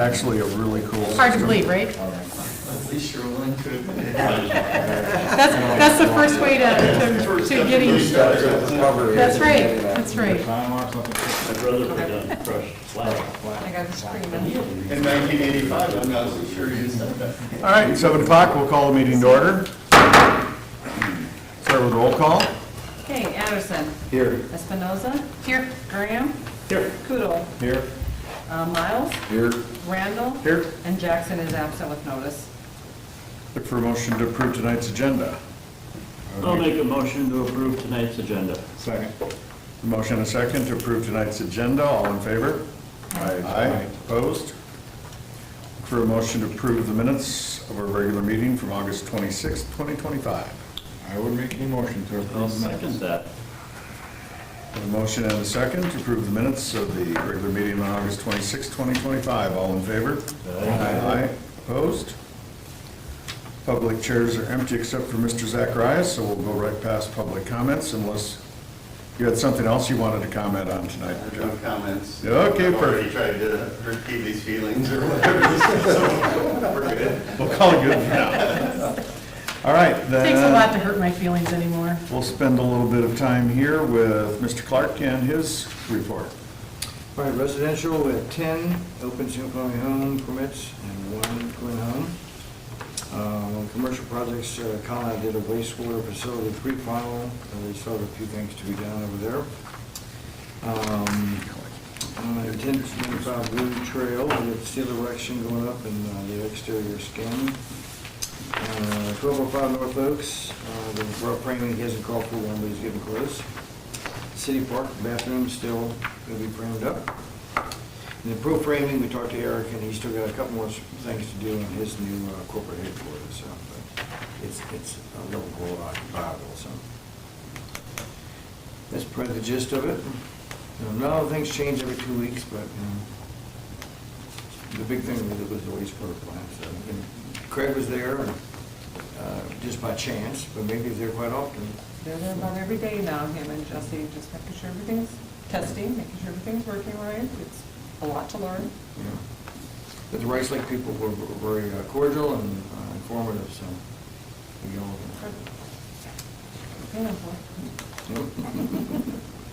Actually, a really cool Hard to system. believe, right? At least you're willing to admit it. That's the first way to getting, that's right, that's right. I'd rather put down crushed flat. I got the screaming. In 1985, I'm not so sure you said that. All right, 7 o'clock, we'll call the meeting to order. Start with roll call. Okay, Anderson. Here. Espinoza. Here. Graham. Here. Kutil. Here. Miles. Here. Randall. Here. And Jackson is absent with notice. Look for a motion to approve tonight's agenda. I'll make a motion to approve tonight's agenda. Second. Motion and a second to approve tonight's agenda. All in favor? Aye. Opposed? Look for a motion to approve the minutes of our regular meeting from August 26th, 2025. I would make a motion to I'll approve the minutes. second that. A motion and a second to approve the minutes of the regular meeting on August 26th, 2025. All in favor? Aye. Opposed? Public chairs are empty except for Mr. Zacharias, so we'll go right past public comments unless you had something else you wanted to comment on tonight, No Jeff. comments. Okay, I've already perfect. tried to hurt Keely's feelings or whatever, so we're good. We'll call it good for now. All right, then. Takes a lot to hurt my feelings anymore. We'll spend a little bit of time here with Mr. Clarke and his report. All right, residential, we have 10 open single-family home permits and 1 twin home. Commercial projects, Colin did a wastewater facility pre-final, they still have a few things to be done over there. 1025 Blue Trail, we have steel erection going up and the exterior skin. 1205 North Oaks, the rough framing, he hasn't called for one, but he's getting close. City Park bathroom still going to be framed up. And the pro framing, we talked to Eric, and he's still got a couple more things to do in his new corporate headquarters, so, but it's a little more occupiable, so. That's probably the gist of it. No, things change every 2 weeks, but, the big thing was the wastewater plant, so. And Craig was there, just by chance, but maybe he's there quite often. They're there about every day now, him and Jesse, just making sure everything's testing, making sure everything's working right. It's a lot to learn. Yeah. But the Rice Lake people were very cordial and informative, so we all.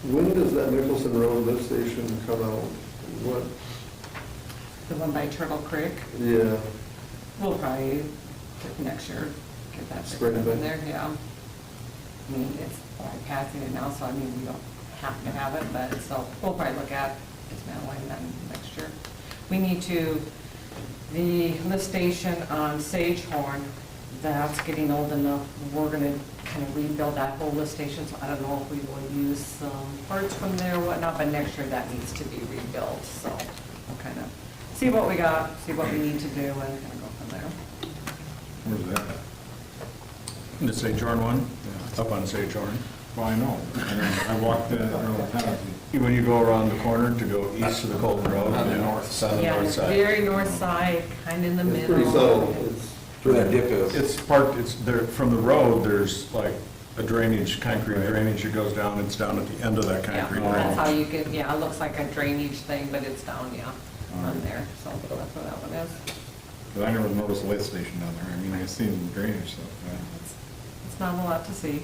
When does that Nicholson Road lift station come out? What, The one by Turtle Creek, yeah, we'll probably next year get that Spring figured in back. there, yeah. I mean, it's bypassing it now, so I mean, we don't have to have it, but it's still, we'll probably look at dismantling that next year. We need to, the lift station on Sagehorn, that's getting old enough, we're gonna kind of rebuild that whole lift station, so I don't know if we will use some parts from there or whatnot, but next year that needs to be rebuilt, so we'll kind of see what we got, see what we need to do, and kind of go from there. Where's that at? The Sagehorn one? Up on Sagehorn. Well, I know. I walked that all the time. When you go around the corner to go east of the Colton Road. On the yeah, north it's on the Yeah, north it's side. very north side, kind of in the it's middle. pretty subtle. It's Where that dip is. It's parked, it's there, from the road, there's like a drainage, concrete drainage that goes down, it's down at the end of that Yeah, concrete that's how drainage. you can, yeah, it looks like a drainage thing, but it's down, yeah, on there, so that's what that one is. But I never noticed a lift station down there. I mean, I've seen drainage stuff. It's not a lot to see.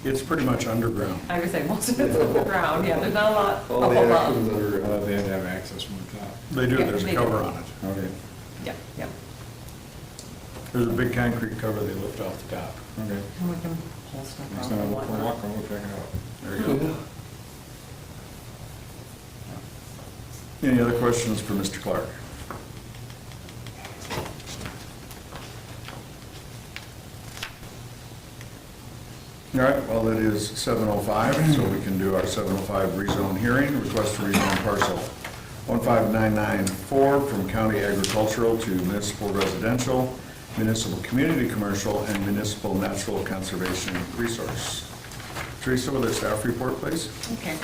It's pretty much underground. I would say most of it's underground, yeah, there's not a lot all the up actions above. that are, They had to have access from the top. They do, Yeah, there's they a do. cover on it. Okay. Yeah, yeah, There's a big concrete cover they lift off the top. Okay. and we can pull stuff Next out time I and look for a whatnot. walk, I'll go check it out. There you go. Any other questions for Mr. Clarke? All right, well, it is 7:05, so we can do our 7:05 rezone hearing, request to rezone parcel 15994 from county agricultural to municipal residential, municipal community commercial, and municipal natural conservation resource. Teresa, with a staff report, please. Okay,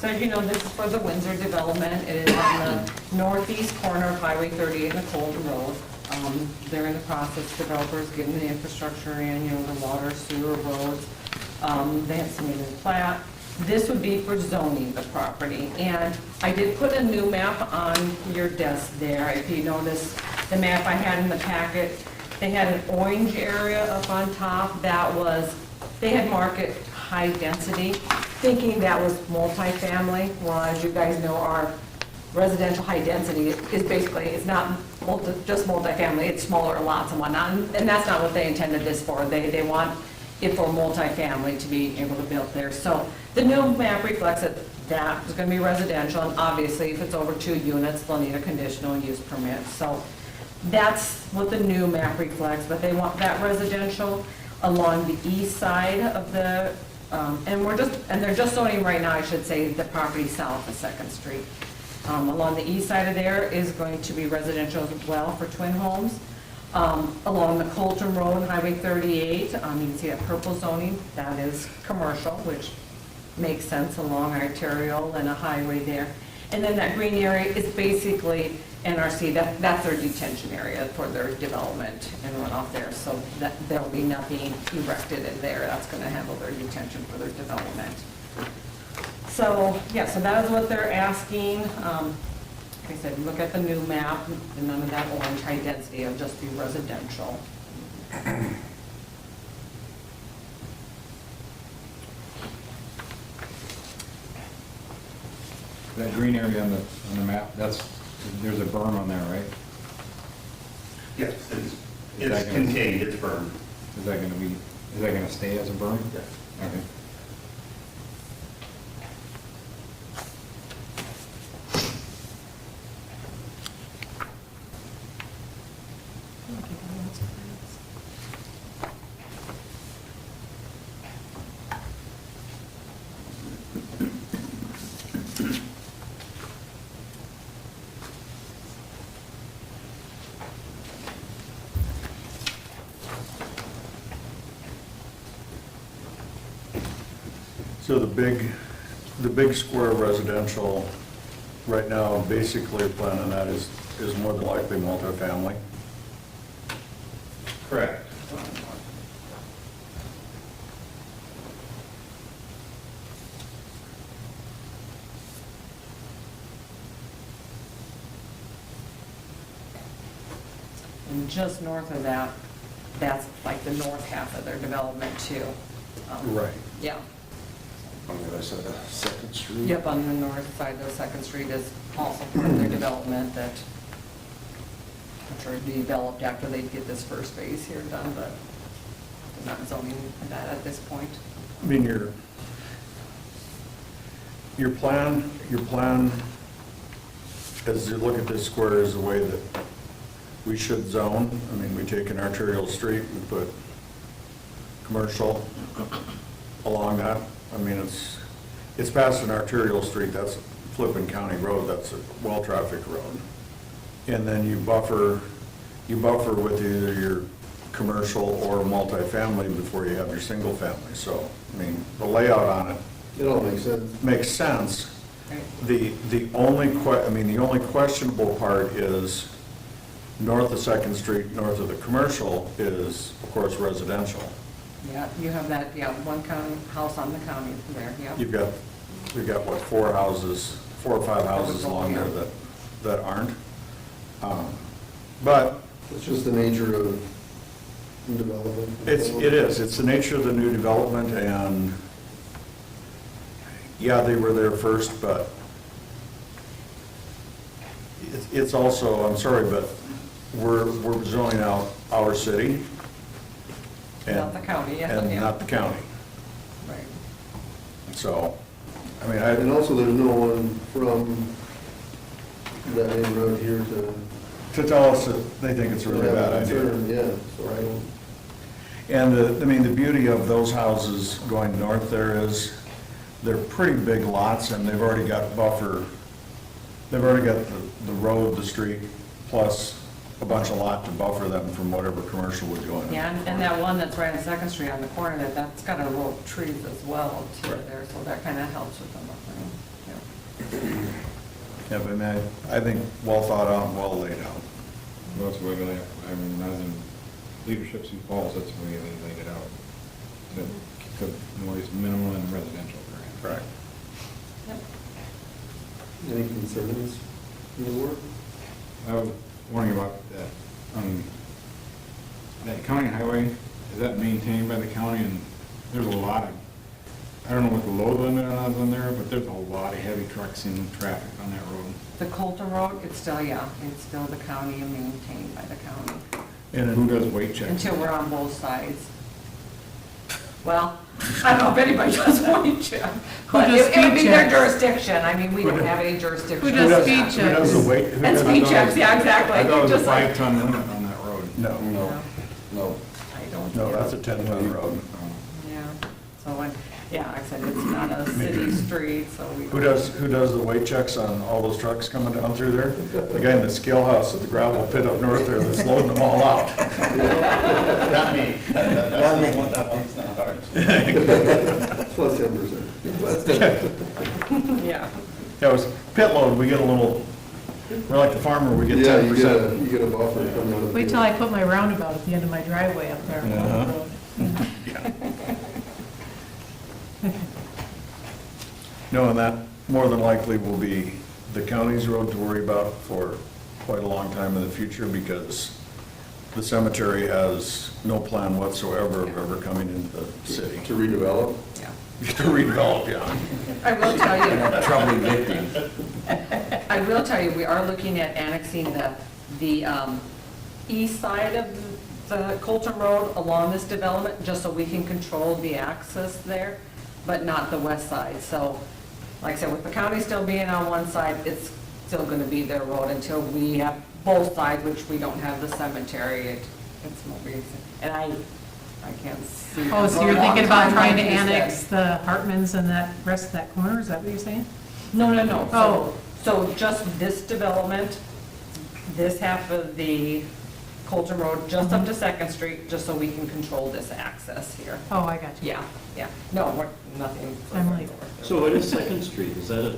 so as you know, this is for the Windsor development. It is on the northeast corner of Highway 38 and the Colton Road. They're in the process, developers getting the infrastructure in, the water, sewer, roads. They have submitted a plat. This would be for zoning the property. And I did put a new map on your desk there. If you notice, the map I had in the packet, they had an orange area up on top that was, they had marked it high density, thinking that was multifamily. Well, as you guys know, our residential high density is basically, it's not just multifamily, it's smaller lots and whatnot. And that's not what they intended this for. They want it for multifamily to be able to build there. So the new map reflects that is going to be residential, and obviously if it's over 2 units, they'll need a conditional use permit. So that's what the new map reflects, but they want that residential along the east side of the, and they're just zoning right now, I should say, the property south of Second Street. Along the east side of there is going to be residential as well for twin homes. Along the Colton Road, Highway 38, you can see that purple zoning, that is commercial, which makes sense along arterial and a highway there. And then that green area is basically NRC, that's their detention area for their development and runoff there. So there'll be nothing erected in there. That's going to handle their detention for their development. So, yeah, so that is what they're asking. Like I said, look at the new map, and none of that orange high density, it'll just be residential. That green area on the map, there's a berm on there, right? Yes, Is it's that gonna- contained, it's firm. Is that gonna stay as a berm? Yes. Okay. So the big square residential, right now, basically the plan on that is more than likely multifamily. Correct. And just north of that, that's like the north half of their development too. Right. Yeah. On the other side of Second Street? Yep, on the north side of Second Street is also part of their development that, I'm sure, be developed after they get this first phase here done, but they're not zoning that at this point. I mean, your plan, as you look at this square, is the way that we should zone. I mean, we take an arterial street, we put commercial along that. I mean, it's past an arterial street, that's Flippin County Road, that's a well-trafficked road. And then you buffer with either your commercial or multifamily before you have your single family. So, I mean, the layout on it It all makes sense. makes sense. Right. The only questionable part is north of Second Street, north of the commercial is, of course, residential. Yeah, you have that, one house on the county there, yeah. We've got, what, 4 or 5 houses along there that aren't. But It's just the nature of development. it is, it's the nature of the new development, and yeah, they were there first, but it's also, I'm sorry, but we're zoning out our city. Not the county, yeah. And yeah. not the county. Right. So, I mean, And also, there's no one from that neighborhood here to tell us that they think it's a really bad idea. concern, yeah, so I don't. And the beauty of those houses going north there is, they're pretty big lots, and they've already got buffer, they've already got the road, the street, plus a bunch of lot to buffer them from whatever commercial would go in. Yeah, and that one that's right on Second Street on the corner, that's got a row of trees as well too Right. there, so that kind of helps with them. Yeah. Yeah, but I mean, I think well thought out and well laid out. Well, that's the way I mean, as in leadership Sioux Falls, that's the way they laid it out. To keep the noise minimal and residential. Correct. Yep. Any concerns in the work? I was wondering about that, that county highway, is that maintained by the county? And there's a lot of, I don't know what the load limit is on there, but there's a lot of heavy trucks and traffic on that road. The Colton Road, it's still the county and maintained by the county And Who does weight checks? until we're on both sides. Well, I don't know if anybody does weight check, but does it would be speed their checks? jurisdiction. I mean, we don't have any jurisdiction. Who does over speed that. checks? Who does the weight? who And does- speed checks, yeah, exactly. I thought it was a Just like- 5-ton limit on that road. No, No, I don't. no, that's a 10-ton road. Yeah, so when, yeah, like I said, it's not a city street, so we. Who does the weight checks on all those trucks coming down through there? The guy in the scale house at the gravel pit up north there that's loading them all out. Not me. That's the one that one's not ours. Plus 10%. Yeah. Yeah, it was pit load, we get a little, we're like the farmer, we get Yeah, 10%. you get a buffer coming out of. Wait till I put my roundabout at the end of my driveway up there on the Uh-huh. road. No, and that more than likely will be the county's road to worry about for quite a long time in the future because the cemetery has no plan whatsoever of ever coming into the city. To redevelop? Yeah. To redevelop, yeah. I will tell you, Troubling victim. I will tell you, we are looking at annexing the east side of the Colton Road along this development, just so we can control the access there, but not the west side. So, like I said, with the county still being on one side, it's still gonna be their road until we have both sides, which we don't have the cemetery. It's more reason, and I can't see. Oh, so for a you're long thinking about time, trying to like you said. annex the Hartmans and that rest of that corner, is that what you're saying? No, no, no. Oh. So just this development, this half of the Colton Road, just up to Second Street, just so we can control this access here. Oh, I got you. Yeah, yeah. No, we're, nothing. I'm like- So what is Second Street? Is that a,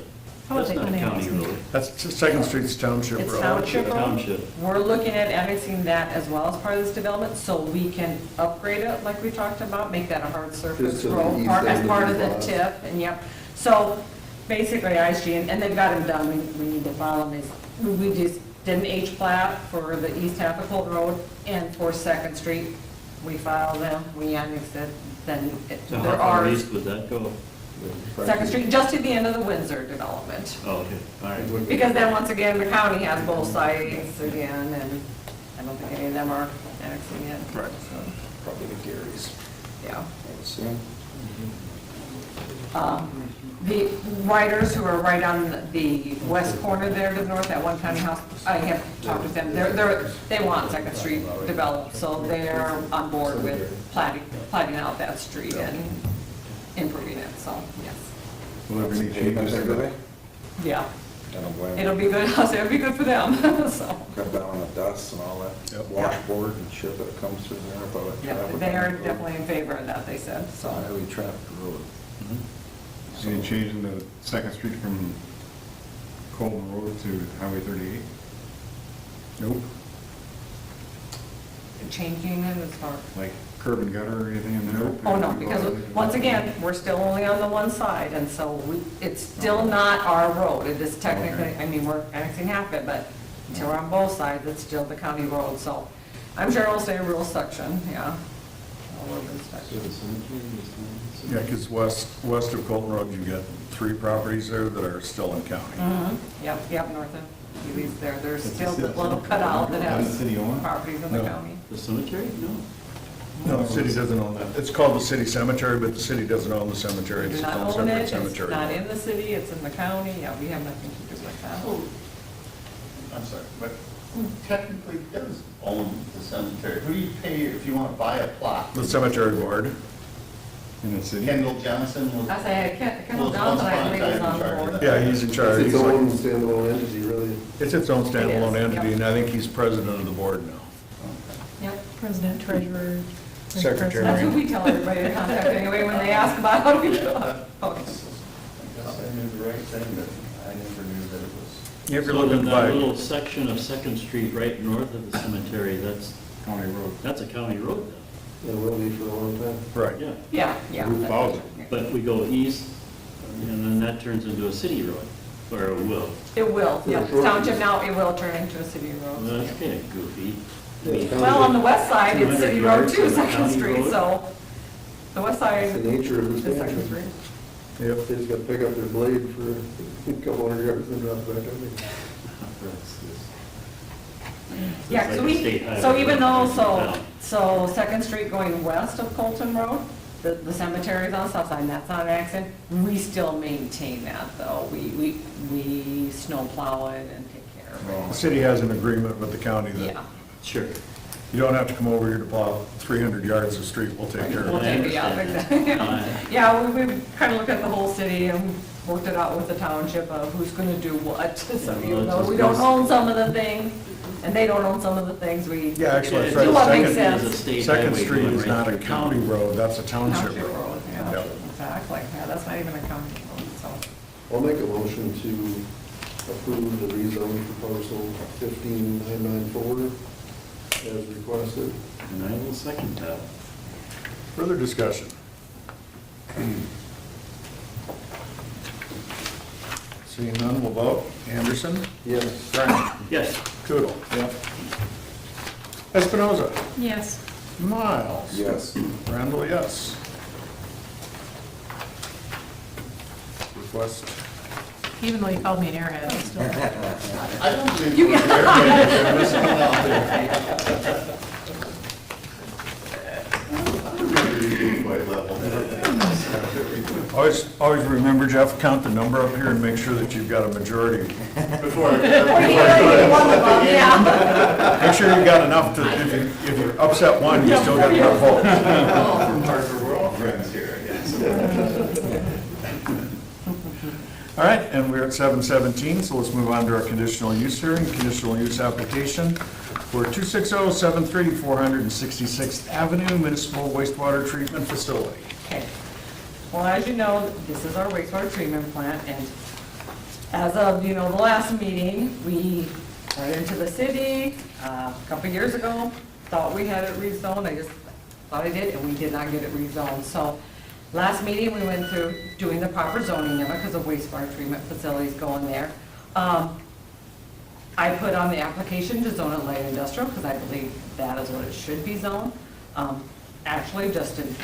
How about that's not a they county annex road? That's Second Street's Township It's Road. township road. Township. We're looking at annexing that as well as part of this development, so we can upgrade it like we talked about, make that a hard Just surface to the road, east as end of part the of the lot. tip, and yep. So basically, ISG, and they've got them done, we need to file them, is, we just did an H plat for the east half of Colton Road, and for Second Street, we filed them, we annexed it, then So there how far are, east would that go? Second Street, just to the end of the Windsor development. Oh, okay, all right. Because then, once again, the county has both sides again, and I don't think any of them are annexing it. Right. So, Probably the Garys. yeah. The writers who are right on the west corner there to the north, that one county house, I have talked with them, they want Second Street developed, so they're on board with platting out that street and improving it, so, yes. Will there be any changes to that? Yeah, I don't blame it'll them. be good, it'll be good for them, so. Cut down on the dust and all that Yep. washboard and shit that comes through there. with all that Yeah, traffic. they are definitely in favor of that, they said, It's so. a highly trafficked road. Any change in the Second Street from Colton Road to Highway 38? Nope. Changing it as far. Like curb and gutter or anything in there? Oh, no, because once again, we're still only on the one side, and so it's still not our road. It is technically, I mean, we're annexing half it, but until we're on both sides, it's still the county road, so I'm sure it'll stay a rural section, yeah. A urban section. Yeah, because west of Colton Road, you get 3 properties there that are still in county. Yep, north of Keely's there, there's still the little cutout that Does the city own has it? properties in the No. county. The cemetery? No. No, the city doesn't own that. It's called the city cemetery, but the city doesn't own the cemetery. We It's do its not own own separate it, it's cemetery. not in the city, it's in the county, yeah, we have nothing to do with that. I'm sorry, but who technically does own the cemetery? Who do you pay if you want to buy a plot? The cemetery board. In the city? Kendall Johnson was. I say, Kendall was Johnson, I once believe, upon a is time on in charge of board. that. Yeah, he's in charge. It's He's its like- own standalone entity, really. It's its own standalone It is, entity, yep. and I think he's president of the board now. Yep. President, treasurer. vice Secretary. president. That's who we tell everybody to contact anyway, when they ask about how do we do it. Okay. I guess I knew the right thing, but I never knew that it was. If you're So looking then to that buy, little section of Second Street right north of the cemetery, County road. that's a county road It will be for a long time. right. then? Yeah. Yeah. Who plows it? But we go east, And then that turns into a city road, or it will. It will, yeah, Sure. township now, it will turn into a city road. Well, that's kind of goofy. Well, on the west side, it's 200 city road yards too, on the Second county Street, road? so the west It's side the nature of is the Second expansion. Street. Yep. They just got to pick up their blade for a couple hundred yards and drop it back on me. Yeah, It's so like a state highway so even though, road so, down. so Second Street going west of Colton Road, the cemetery's on the south side, and that's not an accident, we still maintain that though. We snow plow it and take care of The it. city has an agreement with the county that Yeah. Sure. you don't have to come over here to plow 300 yards of street, we'll take care We'll of it. take it, yeah, understand. exactly. Yeah, we kind of looked at the whole city and worked it out with the township of who's gonna do what. So even though we don't own some of the things, and they don't own some of the things, we Yeah, actually, It's that's do right. what makes Second- sense. It's a state Second highway Street going is right not a through county town. road, that's a township road. Yeah, Yep. exactly, yeah, that's not even a county road, so. I'll make a motion to approve the rezone for parcel 15994 as requested. And I will second that. Further discussion? Seeing none, we'll vote. Anderson? Yes. Grant? Yes. Kutil? Yep. Espinoza? Yes. Miles? Yes. Randall, yes. Request. Even though you called me an airhead, I still. I don't believe we're there. There's someone out there. Quite level. Always remember, Jeff, count the number up here and make sure that you've got a majority. Before One of them, yeah. Make sure you've got enough to, if you upset one, you still got enough votes. From Parker, we're all friends here, I guess. All right, and we're at 7:17, so let's move on to our conditional use hearing. Conditional use application for 26073 466th Avenue Municipal Wastewater Treatment Facility. Okay. Well, as you know, this is our wastewater treatment plant, and as of, the last meeting, we went into the city a couple years ago, thought we had it rezoned, I just thought I did, and we did not get it rezoned. So, last meeting, we went through doing the proper zoning of it, because of wastewater treatment facilities going there. I put on the application to zone it light industrial, because I believe that is what it should be zoned. Actually, just in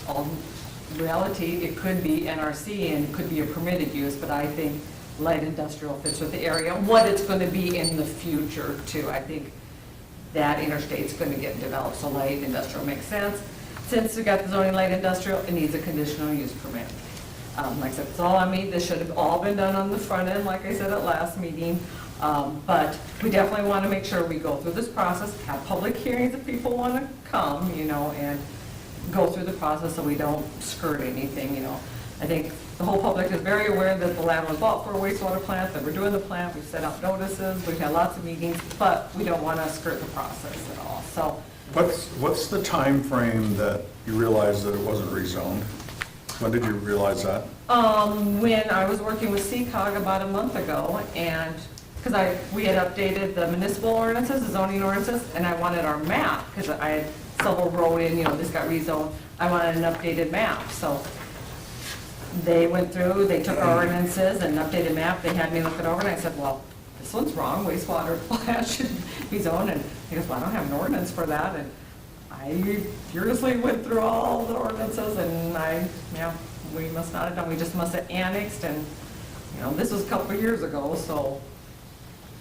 all reality, it could be NRC and could be a permitted use, but I think light industrial fits with the area, what it's going to be in the future too. I think that interstate's going to get developed, so light industrial makes sense. Since we got the zoning light industrial, it needs a conditional use permit. Like I said, it's all on me, this should have all been done on the front end, like I said at last meeting. But we definitely want to make sure we go through this process, have public hearings if people want to come, and go through the process so we don't skirt anything, I think the whole public is very aware that the land was bought for a wastewater plant, that we're doing the plant, we've set out notices, we've had lots of meetings, but we don't want to skirt the process at all, so. What's the time frame that you realized that it wasn't rezoned? When did you realize that? When I was working with CCOG about a month ago, and, because we had updated the municipal ordinances, the zoning ordinances, and I wanted our map, because I had several wrote in, this got rezoned, I wanted an updated map, so they went through, they took our ordinances and updated map, they had me look it over, and I said, well, this one's wrong, wastewater plant should be zoned, and he goes, well, I don't have an ordinance for that, and I furiously went through all the ordinances, and we must not have done, we just must have annexed, and, this was a couple of years ago, so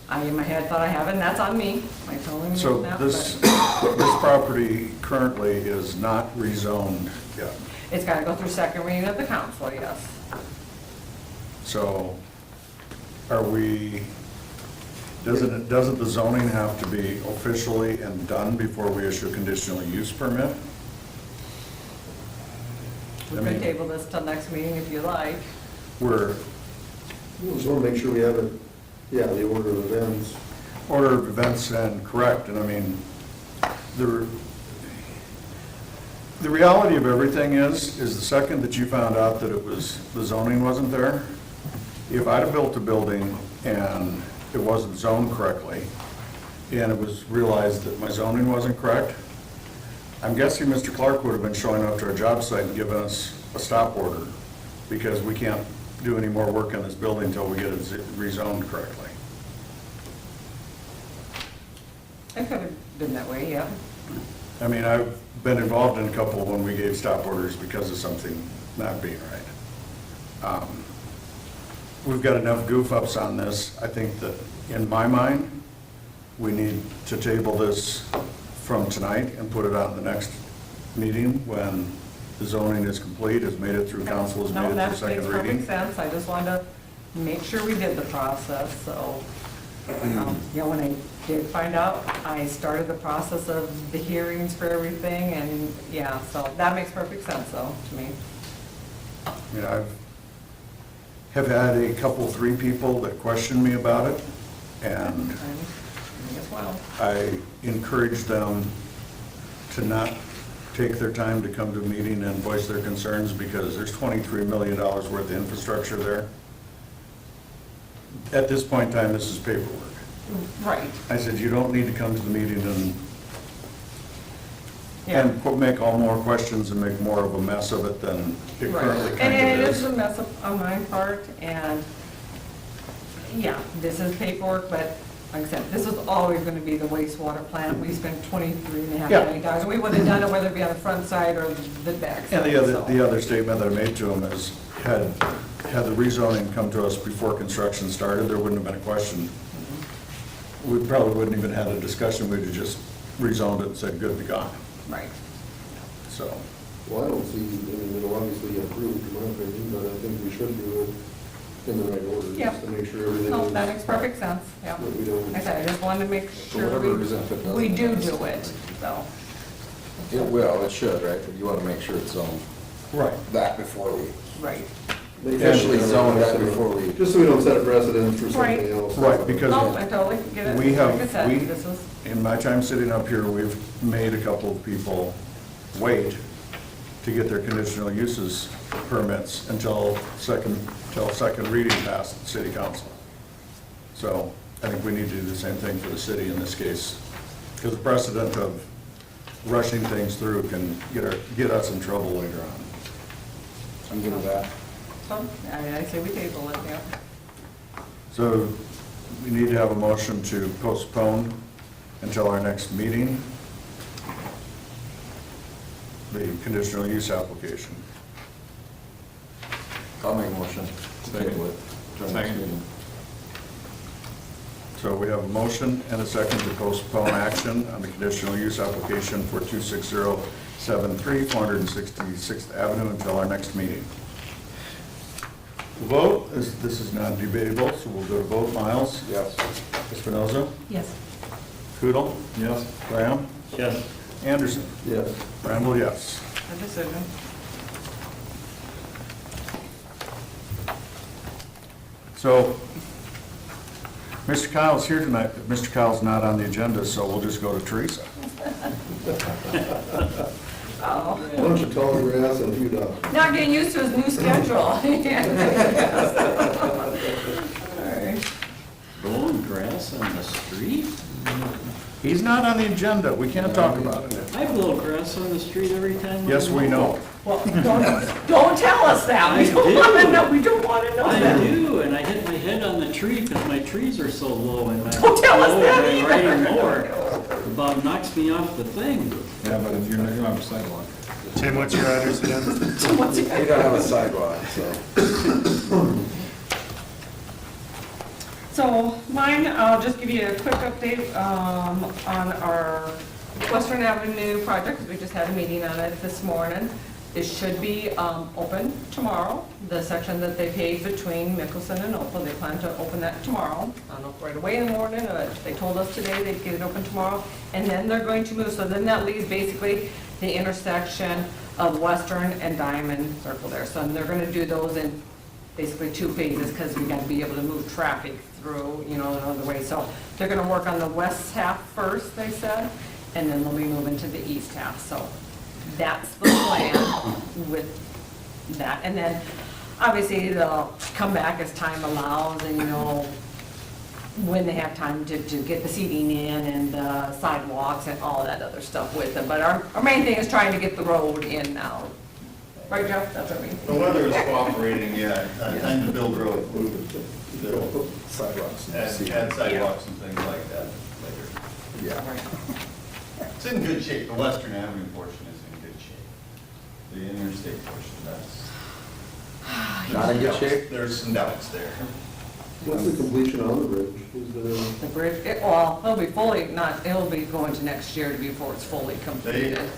I, in my head, thought I have it, and that's on me, I totally So knew that, this but property currently is not rezoned yet. it's gotta go through second reading of the council, yes. So doesn't the zoning have to be officially and done before we issue a conditional use permit? We I can mean- table this till next meeting if you like. We just want to make sure we have it, the order of events. Order of events and correct, and I mean, the reality of everything is the second that you found out that the zoning wasn't there, if I'd have built a building and it wasn't zoned correctly, and it was realized that my zoning wasn't correct, I'm guessing Mr. Clarke would have been showing up to our job site and giving us a stop order, because we can't do any more work on this building until we get it rezoned correctly. It could have been that way, yeah. I mean, I've been involved in a couple when we gave stop orders because of something not being right. We've got enough goof-ups on this. I think that, in my mind, we need to table this from tonight and put it on the next meeting when the zoning is complete, has made it through council, has made No, it through that makes second perfect reading. sense. I just wanted to make sure we did the process, so. When I did find out, I started the process of the hearings for everything, and, yeah, so that makes perfect sense, though, to me. I mean, have had a couple, 3 people that questioned me about it, and Me as well. I encourage them to not take their time to come to a meeting and voice their concerns, because there's $23 million worth of infrastructure there. At this point in time, this is paperwork. Right, I said, you don't need to come to the meeting yeah. and make all more questions and make more of a mess of it than it currently Right, kind and of it is is. a mess up on my part, and, yeah, this is paperwork, but like I said, this was always gonna be the wastewater plant. We spent $23.5 Yeah. million. We would have done it whether it be on the front side or the back side. And so. the other statement that I made to him is, had the rezoning come to us before construction started, there wouldn't have been a question. We probably wouldn't even had a discussion, we'd have just rezoned it and said, good, be gone. Right. So, Well, I don't see, I mean, it'll obviously improve, in my opinion, but I think we should do it in the right order, Yeah. just to make sure everything No, is. that makes perfect sense, yeah. That we don't- Like I said, I just wanted to make sure whatever reason, if it we do doesn't- do it, so. It will, it should, right? But you want to make sure it's zoned right. that before we Right. officially zone that before we. Just so we don't set a precedent for Right. something else. Right, because- No, I totally get it. We have, Like I said, we, this is, in my time sitting up here, we've made a couple of people wait to get their conditional uses permits until second reading past city council. So I think we need to do the same thing for the city in this case, because the precedent of rushing things through can get us in trouble later on. I'm good with that. so, I say we table it, yeah. So we need to have a motion to postpone until our next meeting the conditional use application. I'll make a motion. Table it. Second. So we have a motion and a second to postpone action on the conditional use application for 26073 466th Avenue until our next meeting. The vote, this is non-debatable, so we'll go to vote. Miles? Yes. Espinoza? Yes. Kutil? Yes. Graham? Yes. Anderson? Yes. Randall, yes. A decision. So, Mr. Kyle's here tonight, but Mr. Kyle's not on the agenda, so we'll just go to Teresa. Oh, A bunch of tall grass and a few ducks. not getting used to his new schedule. All right. Blowing grass on the street? He's not on the agenda, we can't talk about it. I blow grass on the street every time. Yes, we know. Well, don't tell us that. We I don't do. want to know, we don't want to know I that. do, and I hit my head on the tree because my trees are so low and my Don't tell us blower, that my either. riding mower about knocks me off the thing. Yeah, but if you're not gonna have a sidewalk. Tim, what's your address again? We don't have a sidewalk, so. So mine, I'll just give you a quick update on our Western Avenue project, 'cause we just had a meeting on it this morning. It should be open tomorrow, the section that they paved between Mickelson and Opal. They plan to open that tomorrow. I don't know if right away in the morning, they told us today they'd get it open tomorrow. And then they're going to move, so then that leaves basically the intersection of Western and Diamond Circle there. So they're gonna do those in basically 2 phases, because we gotta be able to move traffic through, another way. So they're gonna work on the west half first, they said, and then they'll be moving to the east half. So that's the plan with that. And then, obviously, they'll come back as time allows, and, when they have time to get the seating in and the sidewalks and all that other stuff with them. But our main thing is trying to get the road in now Right, Jeff? That's what I mean. The weather is cooperating, yeah, time to build road, Sidewalks. add sidewalks and things like that later. Yeah. It's in good shape, the Western Avenue portion is in good shape. The interstate portion, that's. Not in good shape? There's some doubts there. What's the completion on the bridge? Is there, The bridge, it'll be fully, it'll be going to next year before it's fully They, completed.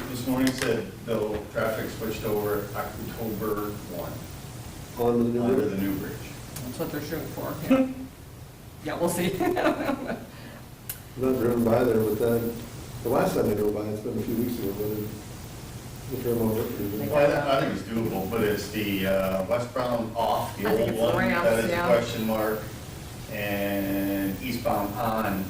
this morning said, though, traffic switched over October 1 on the new under bridge? the new bridge. That's what they're shooting for, yeah. Yeah, we'll see. I've not driven by there, but then, the last time I drove by, it's been a few weeks ago, but the turn over. Well, I think it's doable, but it's the westbound off, the I think old it's the one, ramps, that is a yeah. question mark. And eastbound on,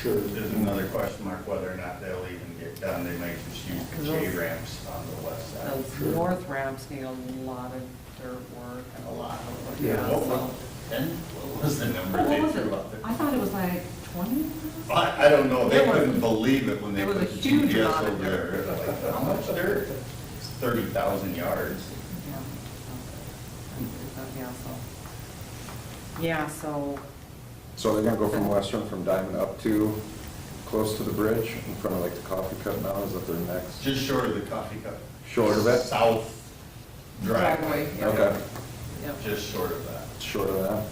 Sure. there's another question mark whether or not they'll even get done. They might just use the J ramps on the west side. Those north ramps need a lot of dirt work and A lot. Yeah, What so. was, 10? What was the number What they was threw it? out there? I thought it was like 20? I don't know, they It was- couldn't believe it when they it was put a the huge GPS amount of over there. dirt. Like, how much dirt? It's 30,000 yards. Yeah, so, So they're gonna go from Western, from Diamond up to close to the bridge, in front of like the coffee cup now, is that their next? Just short of the coffee cup. Short of it? South driveway. Driveway, yeah. Okay, yep. Just short of that. short of that.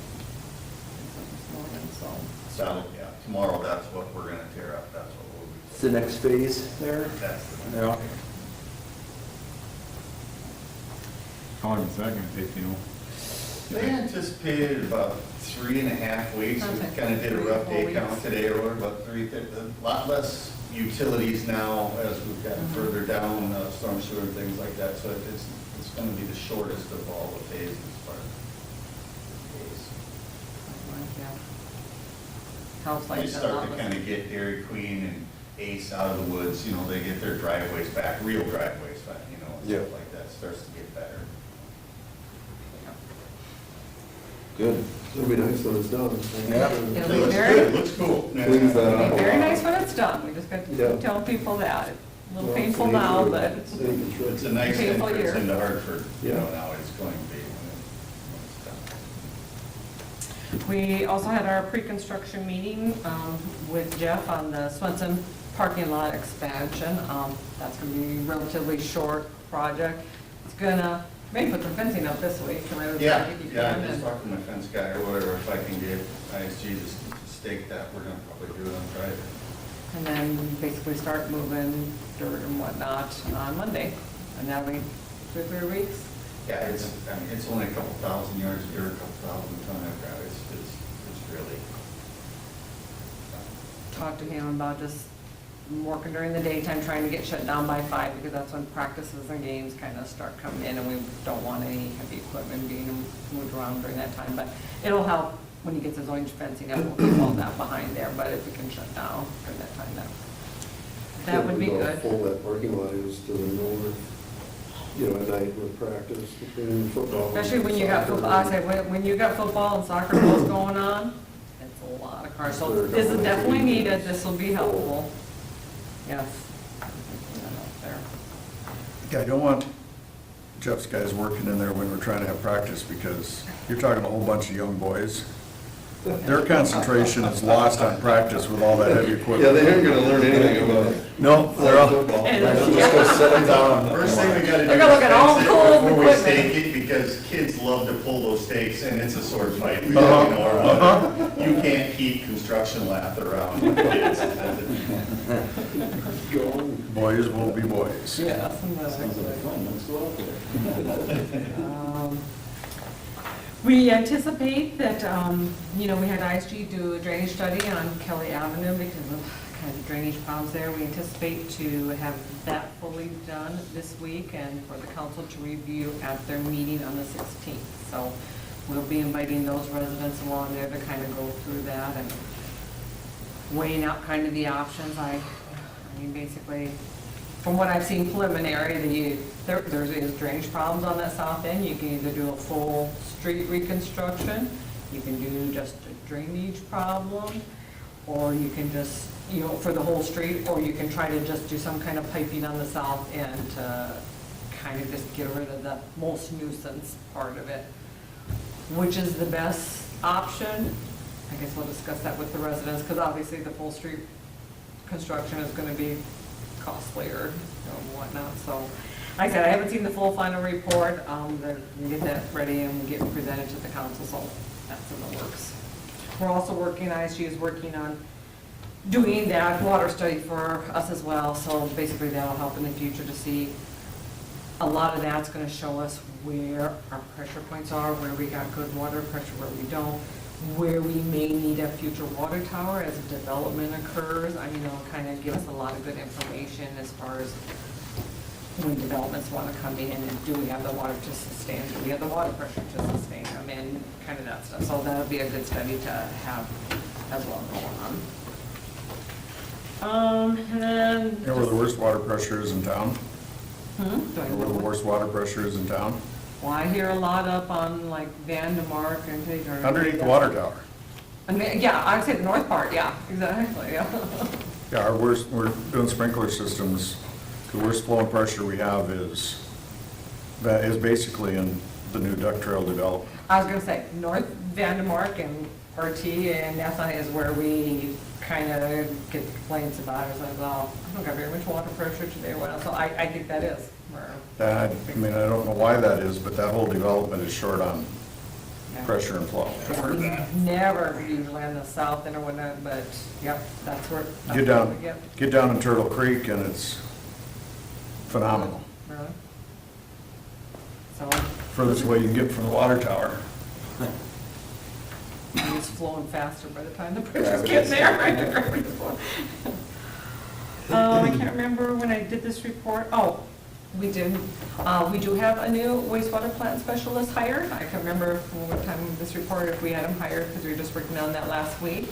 So, yeah, tomorrow, that's what we're gonna tear up, that's what we'll be. It's the next phase there? That's the. Yeah. How long is that gonna take, you know? They anticipated about 3.5 weeks. We Sounds like kind of did a 3 or rough 4 day weeks. count today, or about a lot less utilities now as we've gotten Mhm. further down, storm sewer and things like that. So it's gonna be the shortest of all the phases as far as days. Helps like They that. start to kind of get Dairy Queen and Ace out of the woods, you know, they get their driveways back, real driveways back, you know, and Yeah. stuff like that, starts to get better. Good. It'll be nice when it's done. Yeah. It'll It be looks very- good, it looks cool. Cleans that It'll up. be very nice when it's done, we just got to Yeah. keep telling people that. A little Well, painful city now, road, but city construction. It's a nice Painful entrance year. into Hartford, you know, Yeah. now it's going to be when it's done. we also had our pre-construction meeting with Jeff on the Swenson parking lot expansion. That's going to be a relatively short project. It's gonna, maybe put the fencing up this week, come out Yeah, if you yeah, can. I just and- talked to my fence guy or whatever, if I can get ISG to stake that, we're gonna probably do it on Friday. And then basically start moving dirt and whatnot on Monday. And that'll be 2 or 3 weeks. Yeah, it's only a couple thousand yards a year, a couple thousand ton of gravel, it's really. Talked to him about just working during the daytime, trying to get shut down by 5, because that's when practices and games kind of start coming in, and we don't want any heavy equipment being moved around during that time. But it'll help when he gets his orange fencing up, we'll keep all that behind there, but if we can shut down during that time, that would be How good. full that parking lot is to the north, you know, at night with practice between football. Especially when you got soccer. football, I say, when you got football and soccer balls going on, it's a lot of cars. So this is definitely needed, this will be helpful. Yes. Yeah, I don't want Jeff's guys working in there when we're trying to have practice, because you're talking a whole bunch of young boys. Their concentration is lost on practice with all that heavy equipment. Yeah, they aren't gonna learn anything about No, they're all, football. They'll just go sit them down. First thing we gotta do They're gonna look is at all fence it cool before we equipment. stake it, because kids love to pull those stakes, and it's a sword fight. We Uh-huh, already know about it. You can't keep construction lath around kids. boys will be boys. Yeah. We anticipate that, we had ISG do a drainage study on Kelly Avenue because of kind of drainage problems there. We anticipate to have that fully done this week and for the council to review at their meeting on the 16th. So we'll be inviting those residents along there to kind of go through that and weighing out kind of the options. I mean, basically, from what I've seen preliminary, there is drainage problems on that south end. You can either do a full street reconstruction, you can do just a drainage problem, or you can just, for the whole street, or you can try to just do some kind of piping on the south end to kind of just get rid of the most nuisance part of it. Which is the best option? I guess we'll discuss that with the residents, because obviously the full street construction is gonna be costlier, and whatnot, so. Like I said, I haven't seen the full final report, we'll get that ready and get it presented to the council, so that's in the works. We're also working, ISG is working on doing that water study for us as well, so basically that'll help in the future to see. A lot of that's gonna show us where our pressure points are, where we got good water pressure, where we don't, where we may need a future water tower as development occurs. I mean, it'll kind of give us a lot of good information as far as when developments want to come in, and do we have the water to sustain, do we have the water pressure to sustain them, and kind of that stuff. So that'll be a good study to have as well going on. And then. You know where the worst water pressure is in town? Do I You know where the know? worst water pressure is in town? Well, I hear a lot up on like Vandemark and things. Underneath the water tower. Yeah, I'd say the north part, yeah, exactly, yeah. Yeah, we're doing sprinkler systems. The worst flow and pressure we have is basically in the new duck trail development. I was gonna say, North Vandemark and RT, and that's is where we kind of get complaints about it. It's like, well, I don't got very much water pressure today, or what else, so I think that is where. I mean, I don't know why that is, but that whole development is short on Yeah. pressure and flow. I've heard that. Never usually on the south end or whatnot, but, yep, that's where. Get down in Turtle Creek and it's phenomenal. Really? So, Furthest away you can get from the water tower. it's flowing faster by the time the pressure's getting there. I can't remember when I did this report. Oh, we did. We do have a new wastewater plant specialist hired. I can't remember what time of this report, if we had him hired, because we were just working on that last week.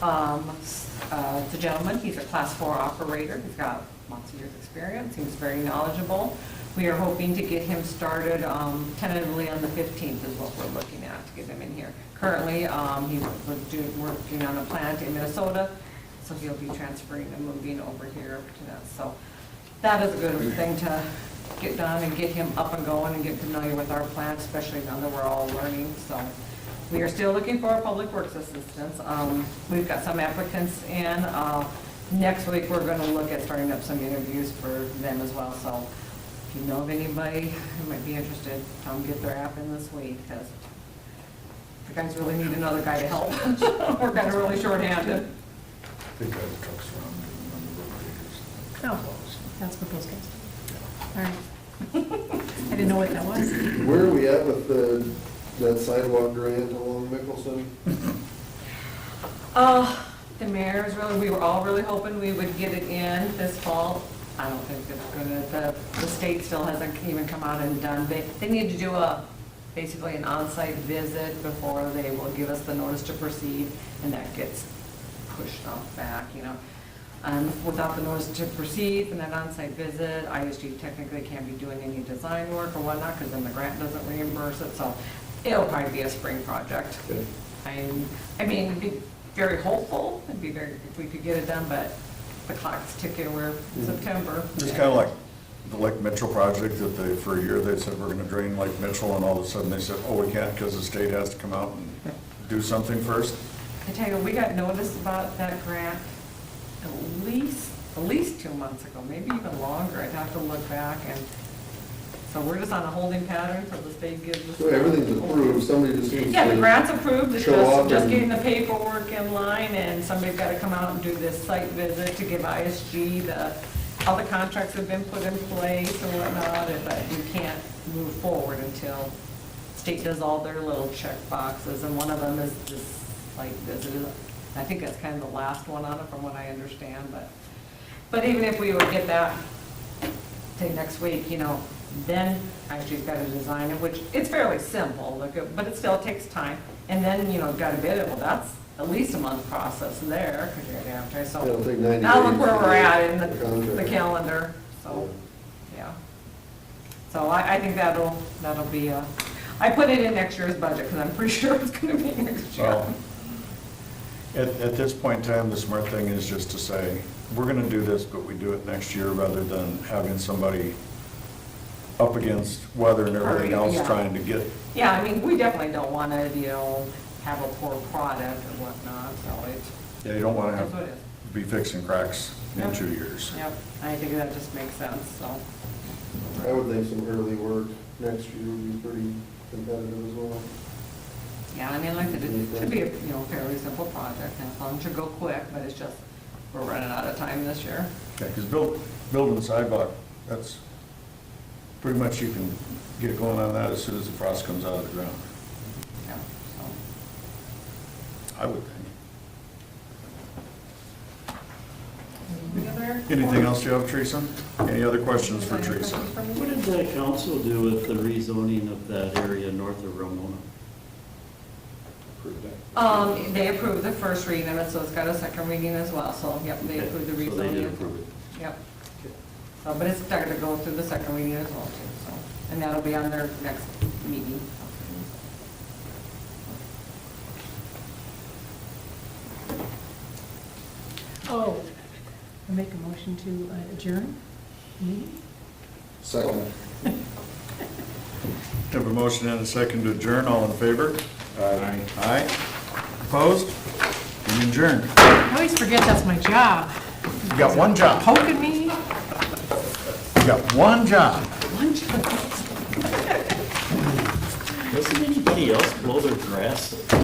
It's a gentleman, he's a class 4 operator. He's got lots of years' experience. He's very knowledgeable. We are hoping to get him started tentatively on the 15th is what we're looking at, to get him in here. Currently, he's working on a plant in Minnesota, so he'll be transferring and moving over here to that. So that is a good thing to get done and get him up and going and get familiar with our plant, especially now that we're all learning. So we are still looking for a public works assistance. We've got some applicants in. Next week, we're going to look at starting up some interviews for them as well. So if you know of anybody who might be interested, tell them to get their app in this week, because the guys really need another guy to help. We're kind of really shorthanded. They drive the trucks around doing Oh, that's what those guys do. All right. I didn't know what that was. Where are we at with that sidewalk grant along Mickelson? The mayor's really, we were all really hoping we would get it in this fall. I don't think it's gonna, the state still hasn't even come out and done, they need to do basically an on-site visit before they will give us the notice to proceed, and that gets pushed off back, you know. Without the notice to proceed and that on-site visit, ISG technically can't be doing any design work or whatnot, because then the grant doesn't reimburse it, so it'll probably be a spring project. Okay. I mean, it'd be very hopeful, it'd be very, if we could get it done, but the clock's ticking, we're September. It's kind of like the Lake Mitchell project that they, for a year, they said we're gonna drain Lake Mitchell, and all of a sudden they said, oh, we can't because the state has to come out and do something first. I tell you, we got notice about that grant at least 2 months ago, maybe even longer. I'd have to look back, and so we're just on a holding pattern until the state gives us. So everything's approved, somebody just needs to. Yeah, the grant's approved, it's show up just and- getting the paperwork in line, and somebody's gotta come out and do this site visit to give ISG all the contracts have been put in place and whatnot, but you can't move forward until state does all their little check boxes, and one of them is this site visit. I think that's kind of the last one on it from what I understand, but even if we would get that, say next week, you know, then ISG's got to design it, which it's fairly simple, but it still takes time. And then, you know, got to bid it, well, that's at least a month process there, because you're going to advertise, It'll so. take 90 Now look days where to we're at in the contract. the calendar, so, yeah. So I think that'll be I put it in next year's budget, because I'm pretty sure it's going to be next year. Well, at this point in time, the smart thing is just to say, we're gonna do this, but we do it next year, rather than having somebody up against weather and everything else, Yeah. trying to get, Yeah, I mean, we definitely don't want to, have a poor product or whatnot, so it's, yeah, you don't want to that's what have, it is. be fixing cracks in Yep. 2 years. Yep, I think that just makes sense, so. I would think some early work next year would be pretty competitive as well. Yeah, I mean, like I said, it should be a, fairly simple project, and as long as you go quick, but it's just, we're running out of time this year. Yeah, because building the sidewalk, that's, pretty much you can get going on that as soon as the frost comes out of the ground, Yeah, so. I would think. Any other? Anything else you have, Teresa? Any other questions for Any other Teresa? questions for me? What did the council do with the rezoning of that area north of Ramona? Approve that. They approved the first reading of it, so it's got a second reading as well, so, yep, they Okay, approved the rezoning. So they did approve it. Yep. So, but it's starting to go through the second reading as well, too, so, and that'll be on their next meeting. Oh, I make a motion to adjourn the meeting? Second. Have a motion and a second to adjourn, all in favor? Aye. Aye. Opposed? You adjourned. I always forget that's my job. You got one job. Poking me? You got one job. One job. Doesn't anybody else blow their grass